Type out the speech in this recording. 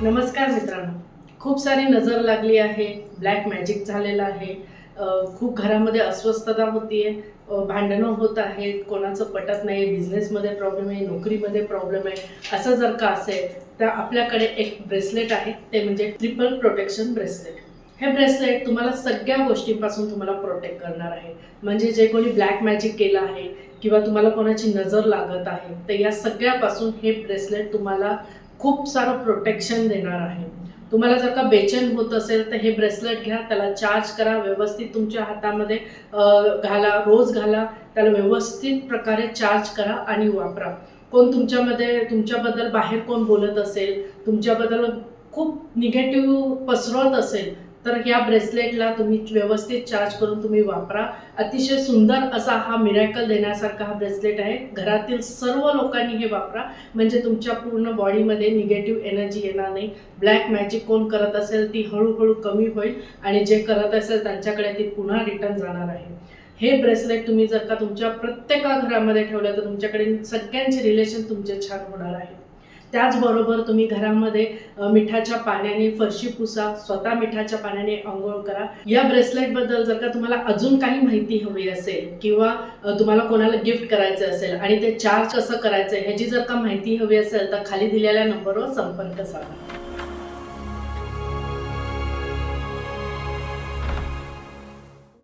नमस्कार मित्रांनो, खूप सारी नजर लागली आहे, ब्लॅक मॅजिक झालेलं आहे. खूप घरामध्ये अस्वस्थता होतीये, भांडणं होत आहेत, कोणाचं पटत नाही, बिझनेसमध्ये प्रॉब्लेम आहे, नोकरीमध्ये प्रॉब्लेम आहे. असं जर का असेल तर आपल्याकडे एक ब्रेसलेट आहे, ते म्हणजे ट्रिपल प्रोटेक्शन ब्रेसलेट. हे ब्रेसलेट तुम्हाला सगळ्या गोष्टींपासून तुम्हाला प्रोटेक्ट करणार आहे. म्हणजे जे कोणी ब्लॅक मॅजिक केलं आहे किंवा तुम्हाला कोणाची नजर लागत आहे, तर या सगळ्यापासून हे ब्रेसलेट तुम्हाला खूप सारं प्रोटेक्शन देणार आहे. तुम्हाला जर का बेचैन होत असेल तर हे ब्रेसलेट घ्या, त्याला चार्ज करा, व्यवस्थित तुमच्या हातामध्ये घाला, रोज घाला, त्याला व्यवस्थित प्रकारे चार्ज करा आणि वापरा. कोण तुमच्याबद्दल बाहेर कोण बोलत असेल, तुमच्याबद्दल खूप निगेटिव्ह पसरवत असेल, तर ह्या ब्रेसलेटला तुम्ही व्यवस्थित चार्ज करून तुम्ही वापरा. अतिशय सुंदर असा हा मिरॅकल देण्यासारखा हा ब्रेसलेट आहे. घरातील सर्व लोकांनी हे वापरा, म्हणजे तुमच्या पूर्ण बॉडीमध्ये निगेटिव्ह एनर्जी येणार नाही. ब्लॅक मॅजिक कोण करत असेल ती हळूहळू कमी होईल आणि जे करत असेल त्यांच्याकडे ती पुन्हा रिटर्न जाणार आहे. हे ब्रेसलेट तुम्ही जर का तुमच्या प्रत्येका घरामध्ये ठेवलं तर तुमच्याकडे सगळ्यांचे रिलेशन तुमचे छान होणार आहे. त्याचबरोबर तुम्ही घरामध्ये मिठाच्या पाण्याने फरशी पुसा, स्वतः मिठाच्या पाण्याने अंघोळ करा. या ब्रेसलेटबद्दल जर का तुम्हाला अजून काही माहिती हवी असेल किंवा तुम्हाला कोणाला गिफ्ट करायचं असेल आणि ते चार्ज कसं करायचं ह्याची जर का माहिती हवी असेल तर खाली दिलेल्या नंबरवर संपर्क साधा.